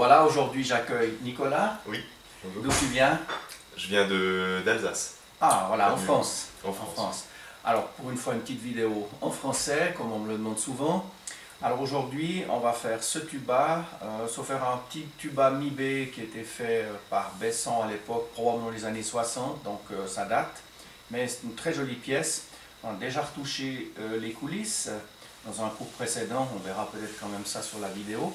Voilà, aujourd'hui j'accueille Nicolas. Oui, bonjour. D'où tu viens? Je viens d'Alsace. Ah, voilà, en Oui. France. En France. Alors, pour une fois, une petite vidéo en français, comme on me le demande souvent. Alors aujourd'hui, on va faire ce tuba, sauf faire un petit tuba mi-B qui était fait par Besson à l'époque, probablement les années 60, donc ça date. Mais c'est une très jolie pièce. On a déjà retouché les coulisses dans un cours précédent, on verra peut-être quand même ça sur la vidéo.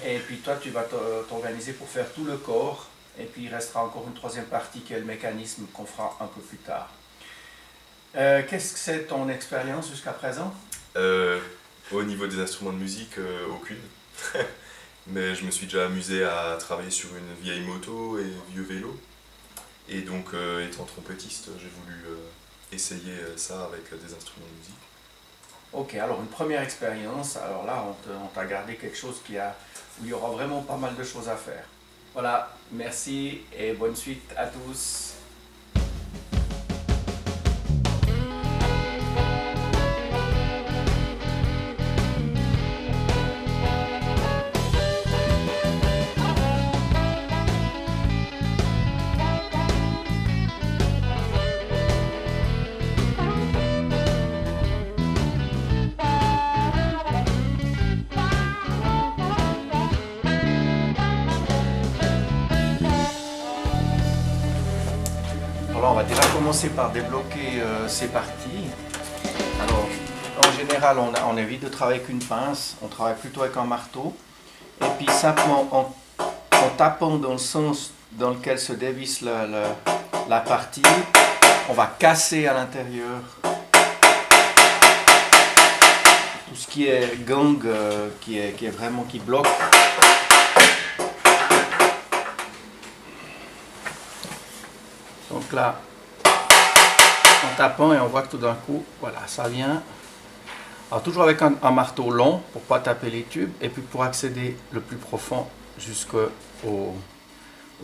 Et puis toi, tu vas t'organiser pour faire tout le corps. Et puis il restera encore une troisième partie qui est le mécanisme qu'on fera un peu plus tard. Qu'est-ce que c'est ton expérience jusqu'à présent? Au niveau des instruments de musique, aucune. Mais je me suis déjà amusé à travailler sur une vieille moto et vieux vélo. Et donc, étant trompettiste, j'ai voulu essayer ça avec des instruments de musique. Ok, alors une première expérience. Alors là, on t'a gardé quelque chose où il y aura vraiment pas mal de choses à faire. Voilà, merci et bonne suite à tous. Alors on va déjà commencer par débloquer ces parties. Alors en général on évite de travailler avec une pince, on travaille plutôt avec un marteau. Et puis simplement en tapant dans le sens dans lequel se dévisse la partie, on va casser à l'intérieur tout ce qui est gang qui bloque. Donc là, en tapant et on voit que tout d'un coup, voilà, ça vient. Alors toujours avec un marteau long pour ne pas taper les tubes et puis pour accéder le plus profond jusqu'au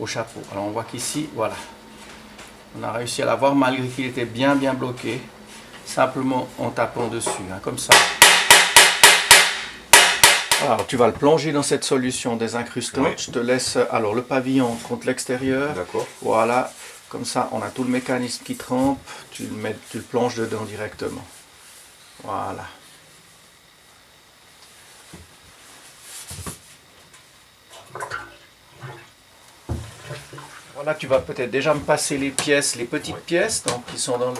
chapeau. Alors on voit qu'ici, voilà, on a réussi à l'avoir malgré qu'il était bien bloqué, simplement en tapant dessus, hein, comme ça. Alors tu vas le plonger dans cette solution désincrustante. Oui. Je te laisse alors le pavillon contre l'extérieur. D'accord. Voilà. Comme ça, on a tout le mécanisme qui trempe, tu le plonges dedans directement. Voilà. Voilà, tu vas peut-être déjà me passer les pièces, les petites pièces donc, qui sont dans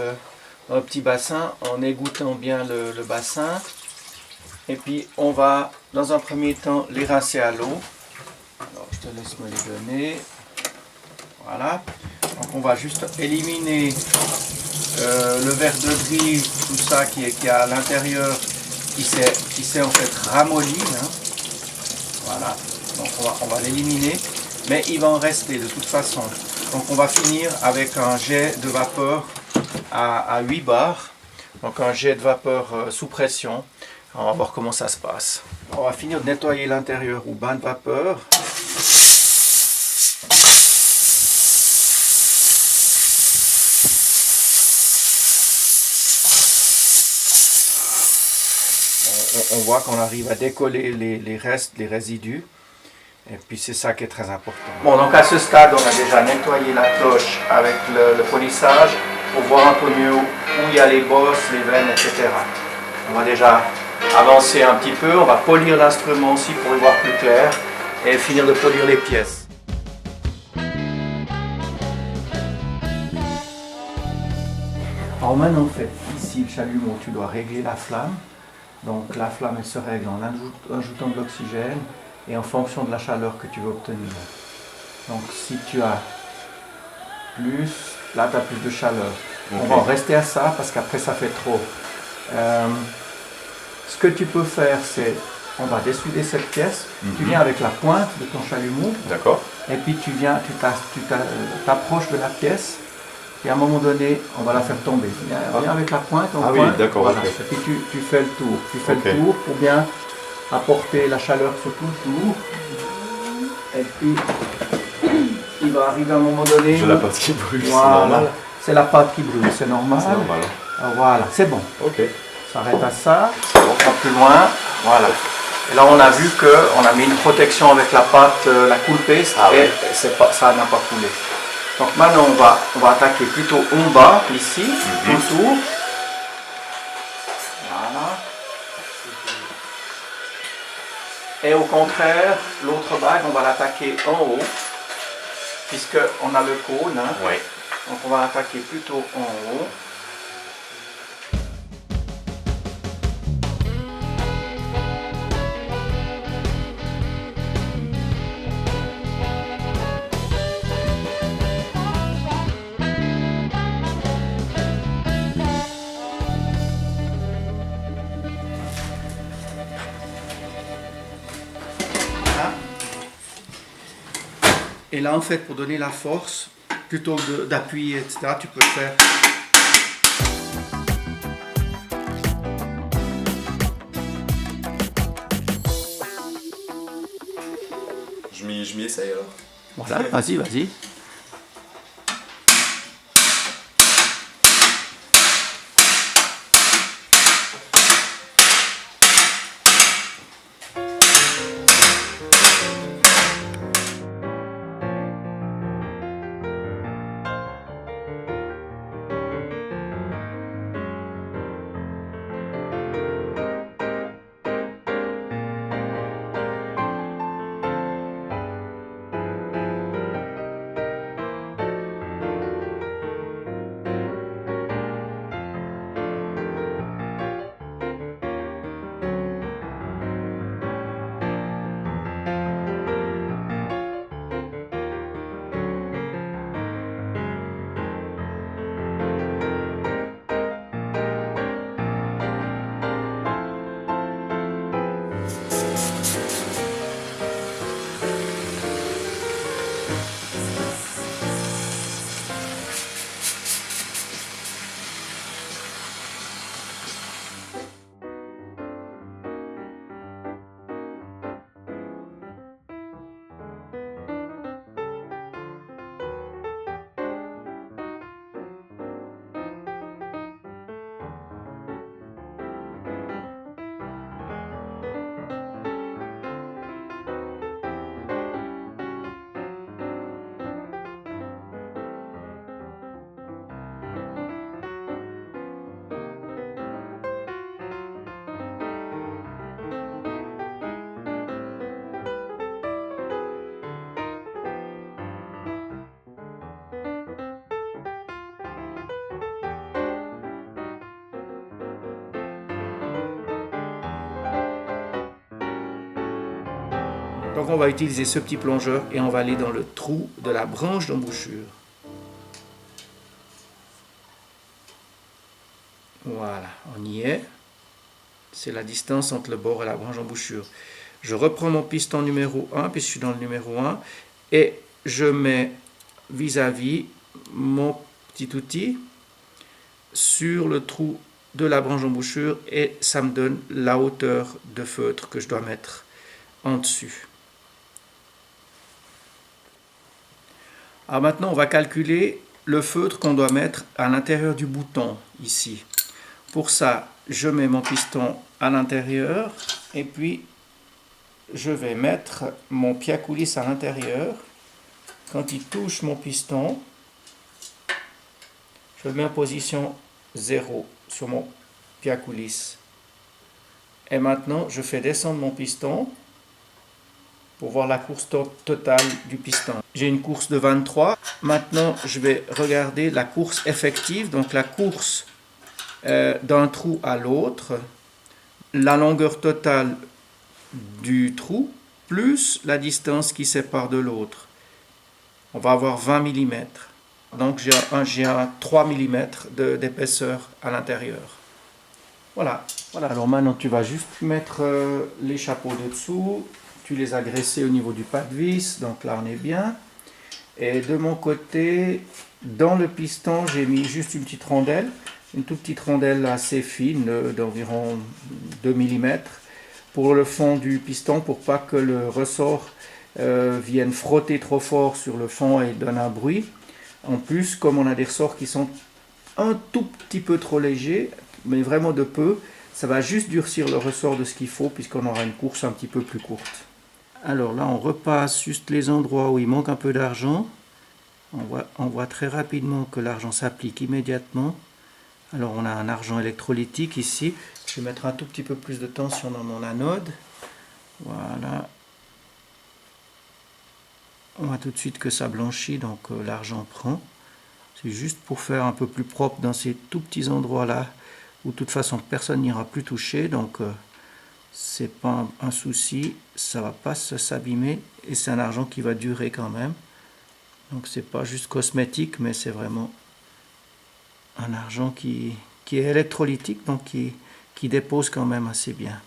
le petit bassin, en égouttant bien le bassin. Et puis, on va, dans un premier temps, les rincer à l'eau. Alors, je te laisse me les donner. Voilà. Donc on va juste éliminer le verre de gris, tout ça qui est à l'intérieur, qui s'est en fait ramolli. Hein. Voilà, donc on va l'éliminer, mais il va en rester de toute façon. Donc on va finir avec un jet de vapeur à 8 bars, donc un jet de vapeur sous pression. On va voir comment ça se passe. On va finir de nettoyer l'intérieur au bain de vapeur. On voit qu'on arrive à décoller les restes, les résidus. Et puis c'est ça qui est très important. Bon, donc à ce stade, on a déjà nettoyé la cloche avec le polissage pour voir un peu mieux où il y a les bosses, les veines, etc. On va déjà avancer un petit peu. On va polir l'instrument aussi pour y voir plus clair et finir de polir les pièces. Alors maintenant, en fait, ici le chalumeau, tu dois régler la flamme. Donc la flamme elle se règle en ajoutant de l'oxygène et en fonction de la chaleur que tu veux obtenir. Donc si tu as plus, là tu as plus de chaleur. Okay. On va en rester à ça parce qu'après ça fait trop. Ce que tu peux faire c'est, on va dessuder cette pièce, tu viens avec la pointe de ton chalumeau. D'accord. Et puis tu t'approches de la pièce. Et à un moment donné, on va la faire tomber. Viens avec la pointe, on oui, d'accord. Voilà. Okay. Et puis tu fais le tour. Tu fais le tour pour bien apporter la chaleur sur tout le tour. Et puis, il va arriver à un moment donné. J'ai la pâte qui brûle, voilà. C'est normal. C'est la pâte qui brûle, c'est normal. C'est normal. Alors, voilà, c'est bon. Ok. S'arrête à ça. On va plus loin. Voilà. Et là, on a vu qu'on a mis une protection avec la pâte, la cool paste, et ça n'a pas coulé. Donc maintenant, on va attaquer plutôt en bas, ici, tout autour. Voilà. Et au contraire, l'autre bague, on va l'attaquer en haut, puisqu'on a le cône. Hein. Oui. Donc on va attaquer plutôt en haut. Et là, en fait, pour donner la force, plutôt que d'appuyer, etc., tu peux le faire. Je m'y essaye alors. Voilà, vas-y, vas-y. Donc on va utiliser ce petit plongeur et on va aller dans le trou de la branche d'embouchure. Voilà, on y est. C'est la distance entre le bord et la branche d'embouchure. Je reprends mon piston numéro 1, puisque je suis dans le numéro 1, et je mets vis-à-vis mon petit outil sur le trou de la branche d'embouchure et ça me donne la hauteur de feutre que je dois mettre en dessus. Alors maintenant, on va calculer le feutre qu'on doit mettre à l'intérieur du bouton, ici. Pour ça, je mets mon piston à l'intérieur et puis je vais mettre mon pied à coulisse à l'intérieur. Quand il touche mon piston, je le mets en position 0 sur mon pied à coulisse. Et maintenant, je fais descendre mon piston pour voir la course totale du piston. J'ai une course de 23. Maintenant, je vais regarder la course effective, donc la course d'un trou à l'autre, la longueur totale du trou, plus la distance qui sépare de l'autre. On va avoir 20 mm. Donc j'ai un 3 mm d'épaisseur à l'intérieur. Voilà. Alors maintenant, tu vas juste mettre les chapeaux de dessous. Tu les as graissés au niveau du pas de vis, donc là on est bien. Et de mon côté, dans le piston, j'ai mis juste une petite rondelle, une toute petite rondelle assez fine, d'environ 2 mm, pour le fond du piston, pour pas que le ressort vienne frotter trop fort sur le fond et donne un bruit. En plus, comme on a des ressorts qui sont un tout petit peu trop légers, mais vraiment de peu, Ça va juste durcir le ressort de ce qu'il faut puisqu'on aura une course un petit peu plus courte. Alors là, on repasse juste les endroits où il manque un peu d'argent. On voit très rapidement que l'argent s'applique immédiatement. Alors on a un argent électrolytique ici. Je vais mettre un tout petit peu plus de tension dans mon anode. Voilà. On voit tout de suite que ça blanchit, donc l'argent prend. C'est juste pour faire un peu plus propre dans ces tout petits endroits-là, où de toute façon personne n'ira plus toucher. Donc c'est pas un souci, ça va pas s'abîmer. Et c'est un argent qui va durer quand même. Donc c'est pas juste cosmétique, mais c'est vraiment un argent qui est électrolytique, donc qui dépose quand même assez bien.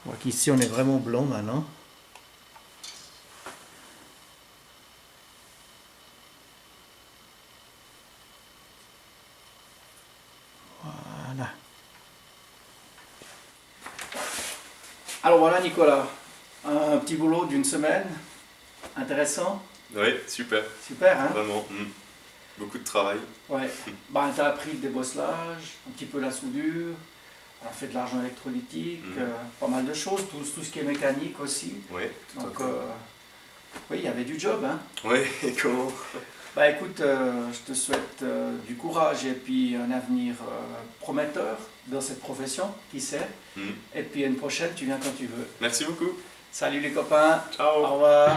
On voit qu'ici on est vraiment blanc maintenant. Voilà. Alors voilà Nicolas, un petit boulot d'une semaine, intéressant. Oui, super. Super, hein? Vraiment. Beaucoup de travail. Ouais. Bah, tu as appris le débosselage, un petit peu la soudure, on a fait de l'argent électrolytique, pas mal de choses, tout ce qui est mécanique aussi. Oui, tout Donc, à fait. oui, il y avait du job, hein? Oui, et comment? Bah écoute, je te souhaite du courage et puis un avenir prometteur dans cette profession, qui sait. Et puis une prochaine, tu viens quand tu veux. Merci beaucoup. Salut les copains. Ciao. Au revoir.